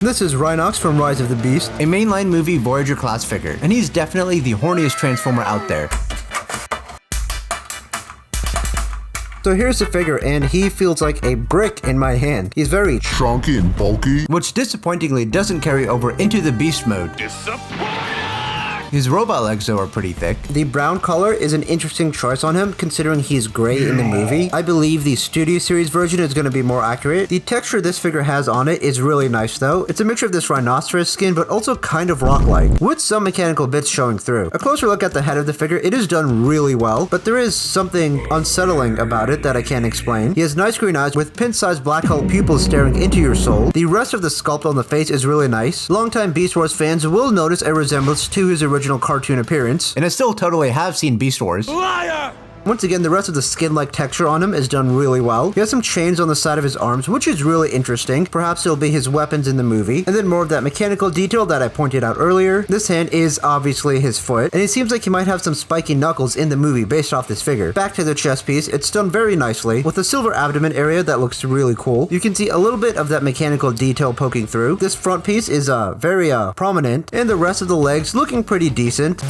This is Rhinox from Rise of the Beast, a mainline movie Voyager class figure, and he's definitely the horniest Transformer out there. So here's the figure, and he feels like a brick in my hand. He's very chunky and bulky, which disappointingly doesn't carry over into the beast mode. His robot legs though are pretty thick. The brown color is an interesting choice on him considering he's gray in the movie. I believe the Studio Series version is going to be more accurate. The texture this figure has on it is really nice though. It's a mixture of this rhinoceros skin but also kind of rock-like, with some mechanical bits showing through. A closer look at the head of the figure, it is done really well, but there is something unsettling about it that I can't explain. He has nice green eyes with pin-sized black hole pupils staring into your soul. The rest of the sculpt on the face is really nice. Longtime Beast Wars fans will notice a resemblance to his original cartoon appearance. And I still totally have seen Beast Wars. Liar! Once again, the rest of the skin-like texture on him is done really well. He has some chains on the side of his arms, which is really interesting. Perhaps it'll be his weapons in the movie. And then more of that mechanical detail that I pointed out earlier. This hand is obviously his foot, and it seems like he might have some spiky knuckles in the movie based off this figure. Back to the chest piece, it's done very nicely, with a silver abdomen area that looks really cool. You can see a little bit of that mechanical detail poking through. This front piece is very prominent, and the rest of the legs looking pretty decent.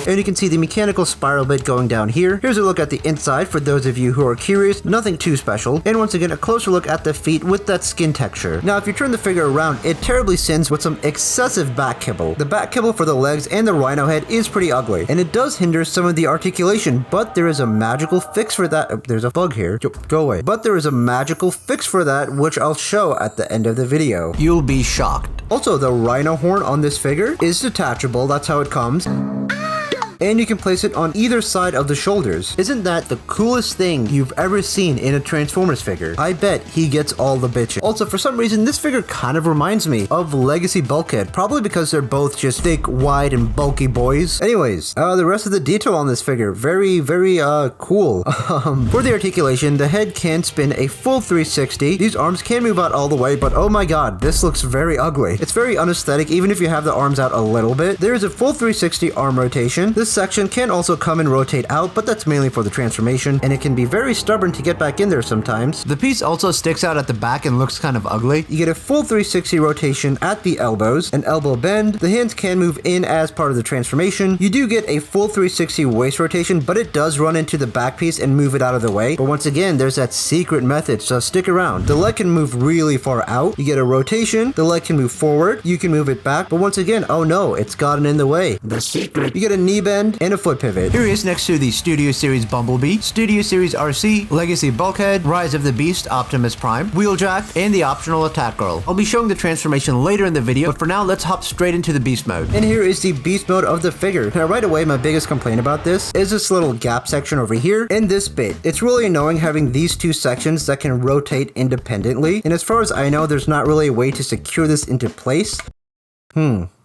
And you can see the mechanical spiral bit going down here. Here's a look at the inside for those of you who are curious, nothing too special. And once again, a closer look at the feet with that skin texture. Now, if you turn the figure around, it terribly sins with some excessive back kibble. The back kibble for the legs and the rhino head is pretty ugly, and it does hinder some of the articulation, but there is a magical fix for that. Oh, there's a bug here. Go away. But there is a magical fix for that, which I'll show at the end of the video. You'll be shocked. Also, the rhino horn on this figure is detachable. That's how it comes. And you can place it on either side of the shoulders. Isn't that the coolest thing you've ever seen in a Transformers figure? I bet he gets all the bitches. Also, for some reason, this figure kind of reminds me of Legacy Bulkhead, probably because they're both just thick, wide, and bulky boys. Anyways, the rest of the detail on this figure, very cool. For the articulation, the head can spin a full 360. These arms can move out all the way, but oh my god, this looks very ugly. It's very unaesthetic, even if you have the arms out a little bit. There is a full 360 arm rotation. This section can also come and rotate out, but that's mainly for the transformation, and it can be very stubborn to get back in there sometimes. The piece also sticks out at the back and looks kind of ugly. You get a full 360 rotation at the elbows, an elbow bend. The hands can move in as part of the transformation. You do get a full 360 waist rotation, but it does run into the back piece and move it out of the way. But once again, there's that secret method, so stick around. The leg can move really far out. You get a rotation. The leg can move forward. You can move it back, but once again, oh no, it's gotten in the way. The secret. You get a knee bend and a foot pivot. Here he is next to the Studio Series Bumblebee, Studio Series RC, Legacy Bulkhead, Rise of the Beast Optimus Prime, Wheeljack, and the optional Attack Girl. I'll be showing the transformation later in the video, but for now, let's hop straight into the Beast mode. And here is the Beast mode of the figure. Now, right away, my biggest complaint about this is this little gap section over here and this bit. It's really annoying having these two sections that can rotate independently, and as far as I know, there's not really a way to secure this into place.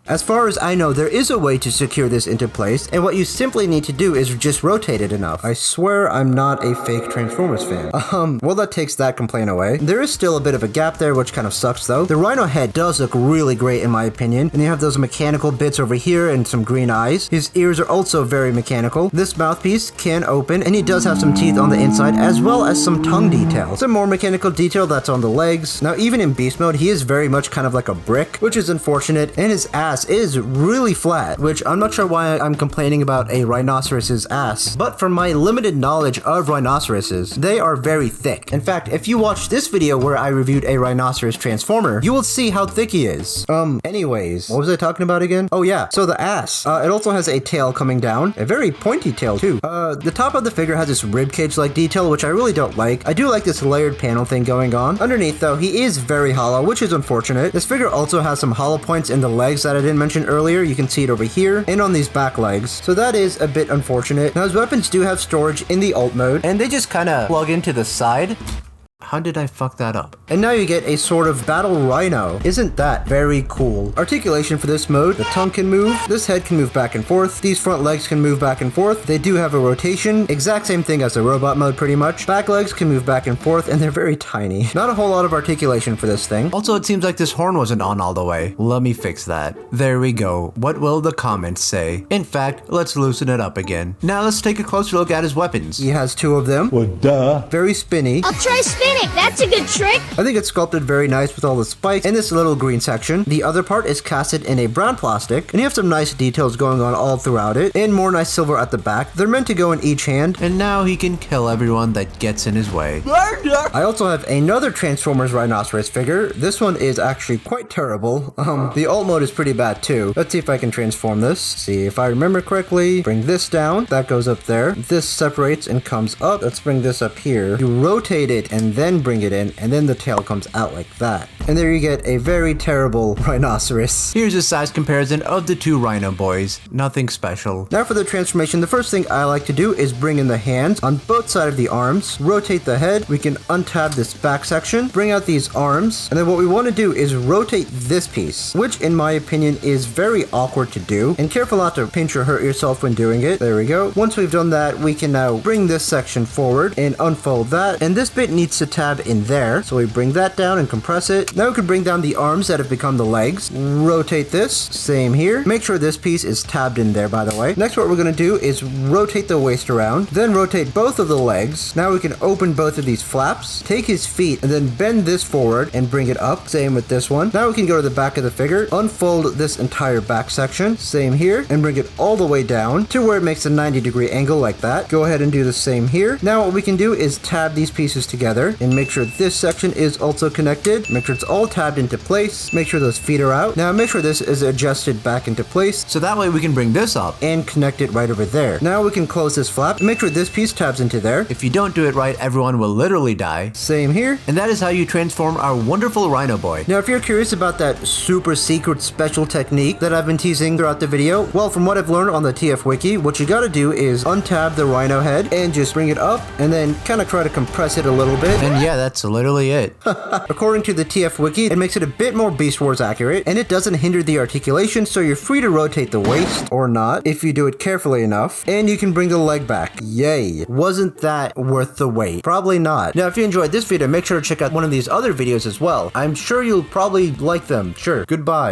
As far as I know, there is a way to secure this into place, and what you simply need to do is just rotate it enough. I swear I'm not a fake Transformers fan. Well, that takes that complaint away. There is still a bit of a gap there, which kind of sucks though. The rhino head does look really great in my opinion, and you have those mechanical bits over here and some green eyes. His ears are also very mechanical. This mouthpiece can open, and he does have some teeth on the inside, as well as some tongue detail. Some more mechanical detail that's on the legs. Now, even in Beast mode, he is very much kind of like a brick, which is unfortunate, and his ass is really flat, which I'm not sure why I'm complaining about a rhinoceros's ass, but from my limited knowledge of rhinoceroses, they are very thick. In fact, if you watch this video where I reviewed a rhinoceros transformer, you will see how thick he is. Anyways, what was I talking about again? Oh yeah, so the ass. It also has a tail coming down, a very pointy tail too. The top of the figure has this ribcage-like detail, which I really don't like. I do like this layered panel thing going on. Underneath though, he is very hollow, which is unfortunate. This figure also has some hollow points in the legs that I didn't mention earlier. You can see it over here and on these back legs, so that is a bit unfortunate. Now his weapons do have storage in the alt mode, and they just kind of plug into the side. How did I fuck that up? And now you get a sort of battle rhino. Isn't that very cool? Articulation for this mode, the tongue can move, this head can move back and forth, these front legs can move back and forth, they do have a rotation, exact same thing as the robot mode pretty much. Back legs can move back and forth, and they're very tiny. Not a whole lot of articulation for this thing. Also, it seems like this horn wasn't on all the way. Let me fix that. There we go. What will the comments say? In fact, let's loosen it up again. Now let's take a closer look at his weapons. He has two of them. Well, duh. Very spinny. I'll try spinning. sick. That's a good trick. I think it's sculpted very nice with all the spikes and this little green section. The other part is casted in a brown plastic, and you have some nice details going on all throughout it, and more nice silver at the back. They're meant to go in each hand. And now he can kill everyone that gets in his way. I also have another Transformers Rhinoceros figure. This one is actually quite terrible. The alt mode is pretty bad too. Let's see if I can transform this. See if I remember correctly. Bring this down. That goes up there. This separates and comes up. Let's bring this up here. You rotate it and then bring it in, and then the tail comes out like that. And there you get a very terrible rhinoceros. Here's a size comparison of the two Rhino boys. Nothing special. Now for the transformation, the first thing I like to do is bring in the hands on both sides of the arms, rotate the head, we can untab this back section, bring out these arms, and then what we want to do is rotate this piece, which in my opinion is very awkward to do, and careful not to pinch or hurt yourself when doing it. There we go. Once we've done that, we can now bring this section forward and unfold that, and this bit needs to tab in there, so we bring that down and compress it. Now we can bring down the arms that have become the legs, rotate this, same here. Make sure this piece is tabbed in there, by the way. Next, what we're going to do is rotate the waist around, then rotate both of the legs. Now we can open both of these flaps, take his feet, and then bend this forward and bring it up. Same with this one. Now we can go to the back of the figure, unfold this entire back section, same here, and bring it all the way down to where it makes a 90-degree angle like that. Go ahead and do the same here. Now what we can do is tab these pieces together and make sure this section is also connected. Make sure it's all tabbed into place. Make sure those feet are out. Now make sure this is adjusted back into place, So that way we can bring this up. and connect it right over there. Now we can close this flap and make sure this piece tabs into there. If you don't do it right, everyone will literally die. Same here. And that is how you transform our wonderful Rhino boy. Now if you're curious about that super secret special technique that I've been teasing throughout the video, well, from what I've learned on the TF Wiki, what you gotta do is untab the Rhino head and just bring it up and then kind of try to compress it a little bit. And yeah, that's literally it. According to the TF Wiki, it makes it a bit more Beast Wars accurate, and it doesn't hinder the articulation, so you're free to rotate the waist, or not, if you do it carefully enough, and you can bring the leg back. Yay. Wasn't that worth the wait? Probably not. Now, if you enjoyed this video, make sure to check out one of these other videos as well. I'm sure you'll probably like them. Sure. Goodbye.